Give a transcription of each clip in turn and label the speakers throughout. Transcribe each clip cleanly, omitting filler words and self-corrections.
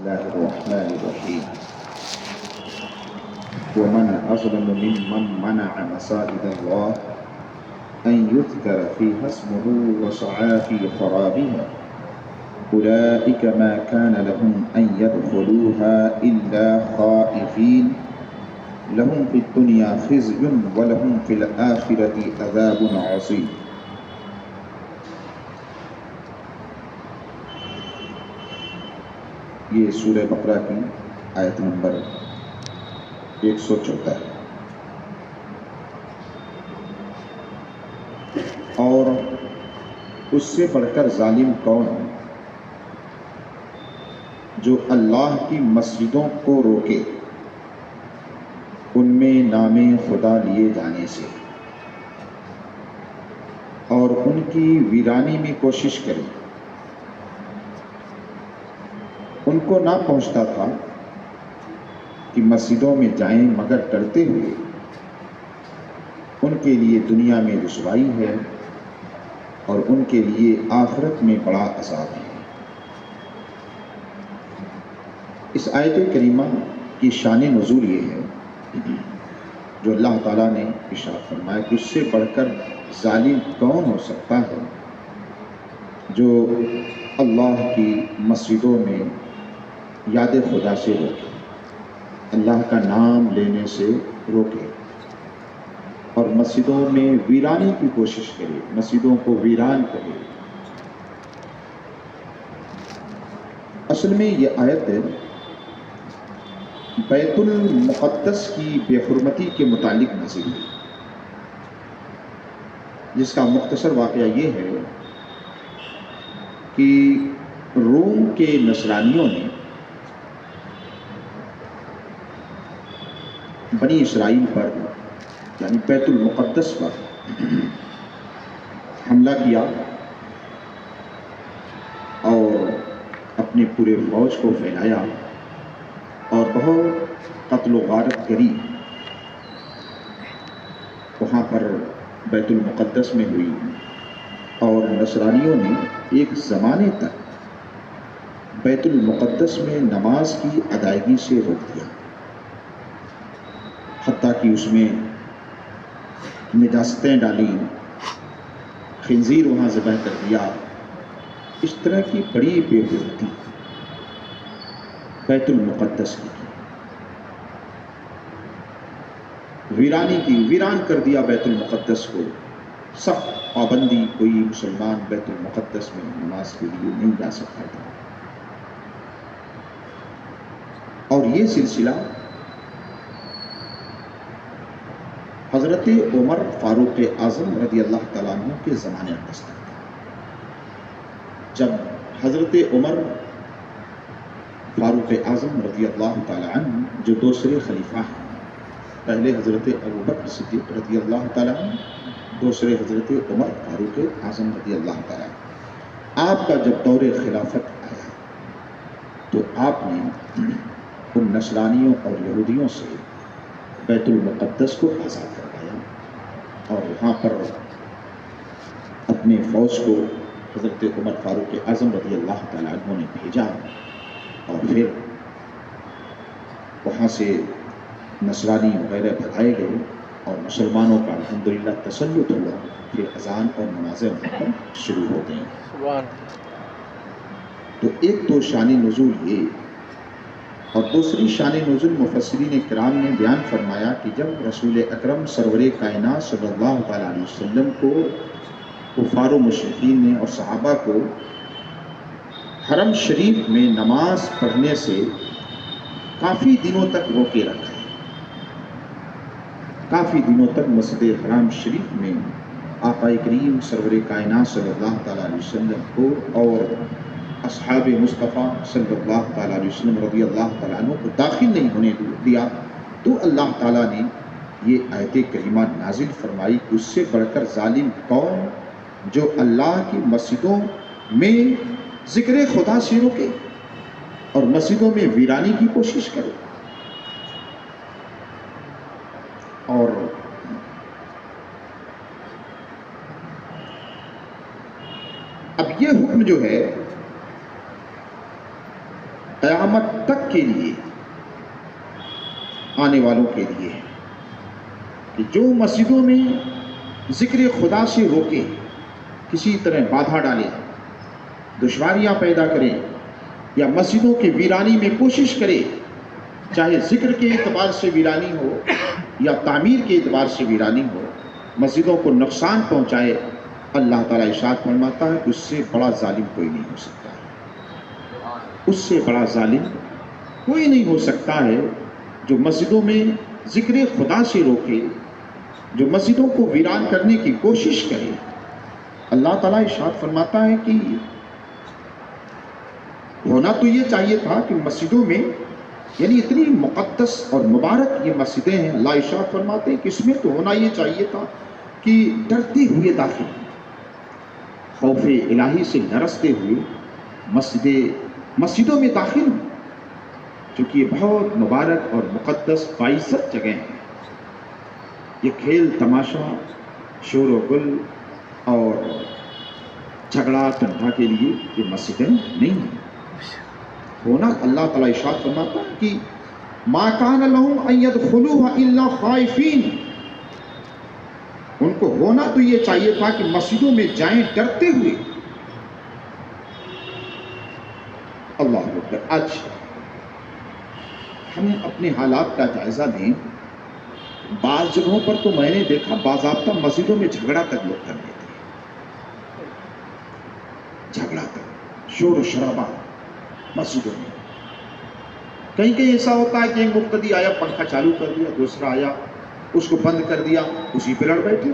Speaker 1: الله الرحمن الرحيم ومن أظلم ممن منع مساجد الله أن يذكر فيها اسمه وسعى في خرابها أولئك ما كان لهم أن يدخلوها إلا خائفين لهم في الدنيا خزي ولهم في الآخرة عذاب عظيم۔ یہ سورہ بقرہ کی آیت نمبر 114 ہے۔ اور اس سے بڑھ کر ظالم کون ہے جو اللہ کی مسجدوں کو روکے ان میں نام خدا لیے جانے سے اور ان کی ویرانی میں کوشش کرے۔ ان کو نہ پہنچتا تھا کہ مسجدوں میں جائیں مگر ڈرتے ہوئے، ان کے لیے دنیا میں رسوائی ہے اور ان کے لیے آخرت میں بڑا عذاب ہے۔ اس آیت کریمہ کی شان نزول یہ ہے جو اللہ تعالیٰ نے ارشاد فرمایا کہ اس سے بڑھ کر ظالم کون ہو سکتا ہے جو اللہ کی مسجدوں میں یاد خدا سے روکے، اللہ کا نام لینے سے روکے اور مسجدوں میں ویرانی کی کوشش کرے، مسجدوں کو ویران کرے۔ اصل میں یہ آیت بیت المقدس کی بے حرمتی کے متعلق نازل ہوئی، جس کا مختصر واقعہ یہ ہے کہ روم کے نصرانیوں نے بنی اسرائیل پر یعنی بیت المقدس پر حملہ کیا اور اپنے پورے فوج کو پھیلایا اور بہت قتل و غارت گری وہاں پر بیت المقدس میں ہوئی، اور نصرانیوں نے ایک زمانے تک بیت المقدس میں نماز کی ادائیگی سے روک دیا، حتیٰ کہ اس میں نجاستیں ڈالیں، خنزیر وہاں ذبح کر دیا۔ اس طرح کی بڑی بے حرمتی بیت المقدس کی ویران کر دیا بیت المقدس کو، سخت پابندی، کوئی مسلمان بیت المقدس میں نماز کے لیے نہیں جا سکتا تھا۔ اور یہ سلسلہ حضرت عمر فاروق اعظم رضی اللہ تعالیٰ عنہ کے زمانے میں تھا۔ جب حضرت عمر فاروق اعظم رضی اللہ تعالیٰ عنہ جو دوسرے خلیفہ ہیں، پہلے حضرت ابوبکر صدیق رضی اللہ تعالیٰ عنہ، دوسرے حضرت عمر فاروق اعظم رضی اللہ تعالیٰ عنہ، آپ کا جب دور خلافت آیا تو آپ نے ان نصرانیوں اور یہودیوں سے بیت المقدس کو آزاد کروایا اور وہاں پر اپنے فوج کو حضرت عمر فاروق اعظم رضی اللہ تعالیٰ عنہ نے بھیجا، اور پھر وہاں سے نصرانی وغیرہ بھگائے گئے اور مسلمانوں کا الحمدللہ تسلط ہوا۔ پھر اذان اور نمازیں وہاں پر شروع ہو گئیں۔ تو ایک تو شان نزول یہ، اور دوسری شان نزول مفسرین کرام نے بیان فرمایا کہ جب رسول اکرم سرور کائنات صلی اللہ تعالیٰ علیہ وسلم کو کفار و مشرکین نے اور صحابہ کو حرم شریف میں نماز پڑھنے سے کافی دنوں تک روکے رکھا، کافی دنوں تک مسجد حرام شریف میں آقا کریم سرور کائنات صلی اللہ تعالیٰ علیہ وسلم کو اور اصحاب مصطفیٰ صلی اللہ تعالیٰ علیہ وسلم رضی اللہ تعالیٰ عنہ کو داخل نہیں ہونے دیا، تو اللہ تعالیٰ نے یہ آیت کریمہ نازل فرمائی کہ اس سے بڑھ کر ظالم کون جو اللہ کی مسجدوں میں ذکر خدا سے روکے اور مسجدوں میں ویرانی کی کوشش کرے۔ اور اب یہ حکم جو ہے قیامت قیامت تک کے لیے آنے والوں کے لیے ہے کہ جو مسجدوں میں ذکر خدا سے روکے، کسی طرح بادھا ڈالے، دشواریاں پیدا کرے یا مسجدوں کی ویرانی میں کوشش کرے، چاہے ذکر کے اعتبار سے ویرانی ہو یا تعمیر کے اعتبار سے ویرانی ہو، مسجدوں کو نقصان پہنچائے، اللہ تعالیٰ ارشاد فرماتا ہے کہ اس سے بڑا ظالم کوئی نہیں ہو سکتا ہے، اس سے بڑا ظالم کوئی نہیں ہو سکتا ہے جو مسجدوں میں ذکر خدا سے روکے، جو مسجدوں کو ویران کرنے کی کوشش کرے۔ اللہ تعالیٰ ارشاد فرماتا ہے کہ ہونا تو یہ چاہیے تھا کہ مسجدوں میں، یعنی اتنی مقدس اور مبارک یہ مسجدیں ہیں، اللہ ارشاد فرماتے ہیں کہ اس میں تو ہونا یہ چاہیے تھا کہ ڈرتے ہوئے داخل، خوف الہی سے لرزتے ہوئے مسجدوں میں داخل ہوں، چونکہ یہ بہت مبارک اور مقدس باعزت جگہ ہیں۔ یہ کھیل تماشا، شور و گل اور جھگڑا ٹنٹا کے لیے یہ مسجدیں نہیں ہیں۔ ہونا اللہ تعالیٰ ارشاد فرماتا ہے کہ ما کان لہم ان یدخلوها الا خائفین، ان کو ہونا تو یہ چاہیے تھا کہ مسجدوں میں جائیں ڈرتے ہوئے۔ اللہ اکبر۔ آج ہم اپنے حالات کا جائزہ دیں، بعض جگہوں پر تو میں نے دیکھا باضابطہ مسجدوں میں جھگڑا تک لوگ کر لیتے ہیں، جھگڑا تک، شور و شرابہ مسجدوں میں۔ کہیں کہیں ایسا ہوتا ہے کہ ایک مقتدی آیا پنکھا چالو کر دیا، دوسرا آیا اس کو بند کر دیا، اسی پہ لڑ بیٹھے۔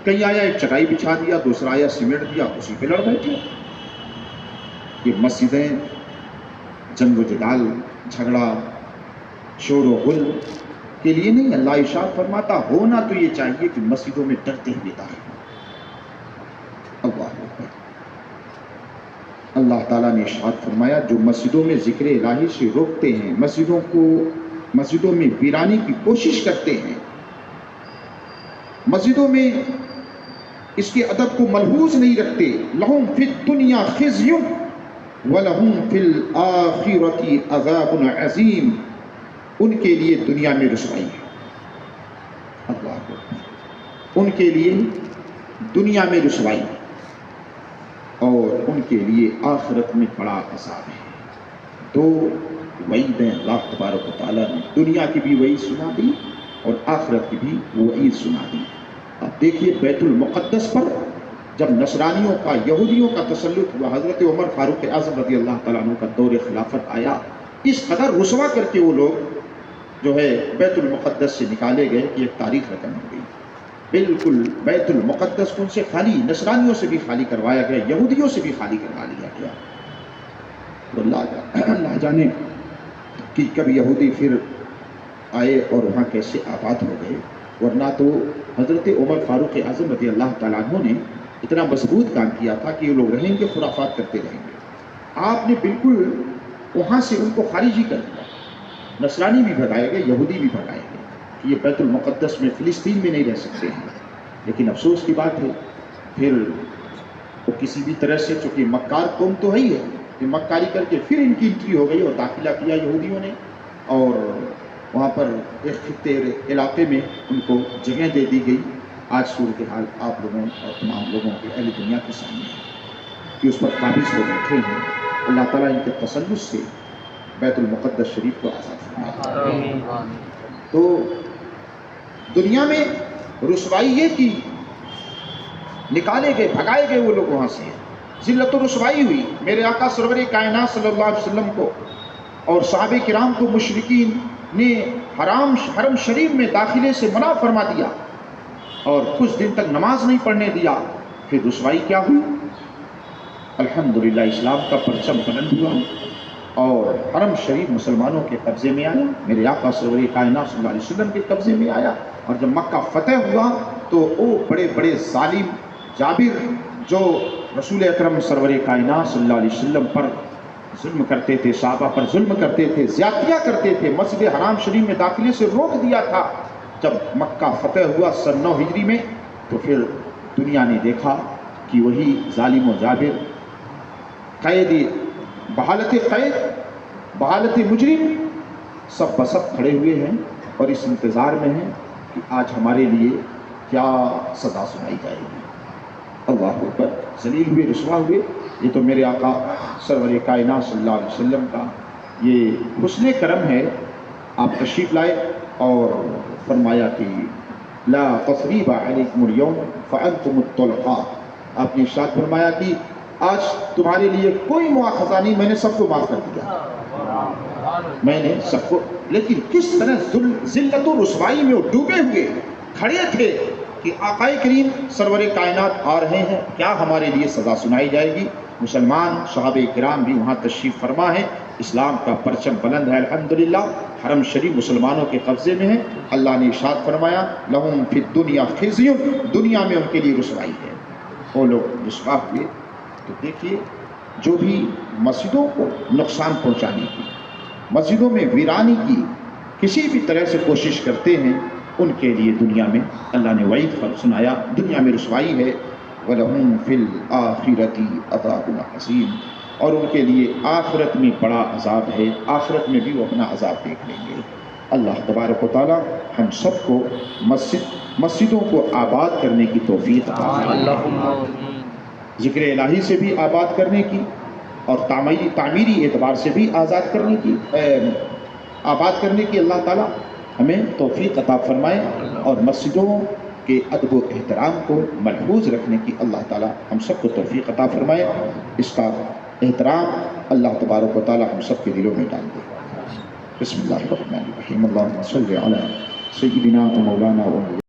Speaker 1: کہیں آیا ایک چٹائی بچھا دیا، دوسرا آیا سیمنٹ دیا، اسی پہ لڑ بیٹھے۔ یہ مسجدیں جنگ و جدال، جھگڑا، شور و غل کے لیے نہیں۔ اللہ ارشاد فرماتا ہونا تو یہ چاہیے کہ مسجدوں میں ڈرتے ہوئے داخل۔ اللہ اکبر۔ اللہ تعالیٰ نے ارشاد فرمایا جو مسجدوں میں ذکر الہی سے روکتے ہیں، مسجدوں میں ویرانی کی کوشش کرتے ہیں، مسجدوں میں اس کے ادب کو ملحوظ نہیں رکھتے، لہم فی الدنیا خزی ولہم فی الآخرۃ عذاب عظیم، ان کے لیے دنیا میں رسوائی ہے۔ اللہ اکبر۔ ان کے لیے دنیا میں رسوائی ہے اور ان کے لیے آخرت میں بڑا عذاب ہے۔ دو وعیدیں اللہ تبارک و تعالیٰ نے دنیا کی بھی وعید سنا دی اور آخرت کی بھی وعید سنا دی۔ اب دیکھیے بیت المقدس پر جب نصرانیوں کا، یہودیوں کا تسلط ہوا، حضرت عمر فاروق اعظم رضی اللہ تعالیٰ عنہ کا دور خلافت آیا، اس قدر رسوا کر کے وہ لوگ جو ہے بیت المقدس سے نکالے گئے کہ ایک تاریخ رقم ہو گئی۔ بالکل بیت المقدس کو ان سے خالی، نصرانیوں سے بھی خالی کروایا گیا، یہودیوں سے بھی خالی کروا لیا گیا۔ تو اللہ جانے کہ کب یہودی پھر آئے اور وہاں کیسے آباد ہو گئے، ورنہ تو حضرت عمر فاروق اعظم رضی اللہ تعالیٰ عنہ نے اتنا مضبوط کام کیا تھا کہ یہ لوگ رہیں گے، خرافات کرتے رہیں گے۔ آپ نے بالکل وہاں سے ان کو خارج ہی کر دیا، نصرانی بھی بھگائے گئے، یہودی بھی بھگائے گئے کہ یہ بیت المقدس میں، فلسطین میں نہیں رہ سکتے ہیں۔ لیکن افسوس کی بات ہے پھر وہ کسی بھی طرح سے، چونکہ مکار قوم تو ہے ہی ہے، کہ مکاری کر کے پھر ان کی انٹری ہو گئی اور داخلہ کیا یہودیوں نے، اور وہاں پر ایک خطے علاقے میں ان کو جگہ دے دی گئی۔ آج صورتحال آپ لوگوں اور تمام لوگوں کے اہل دنیا کے سامنے ہے کہ اس پر قابض ہو بیٹھے ہیں۔ اللہ تعالیٰ ان کے تسلط سے بیت المقدس شریف کو آزاد فرمائے۔ تو دنیا میں رسوائی یہ کی، نکالے گئے، بھگائے گئے وہ لوگ وہاں سے، ذلت و رسوائی ہوئی۔ میرے آقا سرور کائنات صلی اللہ علیہ وسلم کو اور صحابہ کرام کو مشرکین نے حرم شریف میں داخلے سے منع فرما دیا اور کچھ دن تک نماز نہیں پڑھنے دیا۔ پھر رسوائی کیا ہوئی؟ الحمدللہ اسلام کا پرچم بلند ہوا اور حرم شریف مسلمانوں کے قبضے میں آیا، میرے آقا سرور کائنات صلی اللہ علیہ وسلم کے قبضے میں آیا۔ اور جب مکہ فتح ہوا تو وہ بڑے بڑے ظالم جابر جو رسول اکرم سرور کائنات صلی اللہ علیہ وسلم پر ظلم کرتے تھے، صحابہ پر ظلم کرتے تھے، زیادتیاں کرتے تھے، مسجد حرام شریف میں داخلے سے روک دیا تھا، جب مکہ فتح ہوا سن 9 ہجری میں، تو پھر دنیا نے دیکھا کہ وہی ظالم و جابر قید، بحالت قید بحالت مجرم سب بسب کھڑے ہوئے ہیں اور اس انتظار میں ہیں کہ آج ہمارے لیے کیا سزا سنائی جائے گی۔ اللہ اکبر، ذلیل ہوئے، رسوا ہوئے۔ یہ تو میرے آقا سرور کائنات صلی اللہ علیہ وسلم کا یہ حسن کرم ہے۔ آپ تشریف لائے اور فرمایا کہ لا تثریب علیکم اليوم فانتم الطلقاء، آپ نے ارشاد فرمایا کہ آج تمہارے لیے کوئی مواخذہ نہیں، میں نے سب کو معاف کر دیا، میں نے سب کو۔ لیکن کس طرح ذلت و رسوائی میں وہ ڈوبے ہوئے کھڑے تھے کہ آقا کریم سرور کائنات آ رہے ہیں، کیا ہمارے لیے سزا سنائی جائے گی۔ مسلمان صحابہ کرام بھی وہاں تشریف فرما ہے، اسلام کا پرچم بلند ہے الحمدللہ، حرم شریف مسلمانوں کے قبضے میں ہے۔ اللہ نے ارشاد فرمایا لہم فی الدنیا خزی، دنیا میں ان کے لیے رسوائی ہے، وہ لوگ رسوا ہوئے۔ تو دیکھیے، جو بھی مسجدوں کو نقصان پہنچانے کی، مسجدوں میں ویرانی کی کسی بھی طرح سے کوشش کرتے ہیں، ان کے لیے دنیا میں اللہ نے وعید سنایا، دنیا میں رسوائی ہے۔ وَلَهُمْ فِي الْآخِرَةِ عَذَابٌ عَظِيمٌ، اور ان کے لیے آخرت میں بڑا عذاب ہے، آخرت میں بھی وہ اپنا عذاب دیکھ لیں گے۔ اللہ تبارک و تعالی ہم سب کو مسجدوں کو آباد کرنے کی توفیق عطا فرمائے، ذکر الہی سے بھی آباد کرنے کی اور تعمیری اعتبار سے بھی آزاد کرنے کی آباد کرنے کی اللہ تعالی ہمیں توفیق عطا فرمائے، اور مسجدوں کے ادب و احترام کو ملحوظ رکھنے کی اللہ تعالی ہم سب کو توفیق عطا فرمائے۔ اس کا احترام اللہ تبارک و تعالی ہم سب کے دلوں میں ڈال دے۔ بسم اللہ الرحمن الرحیم، اللہم صلی علی سیدنا و مولانا و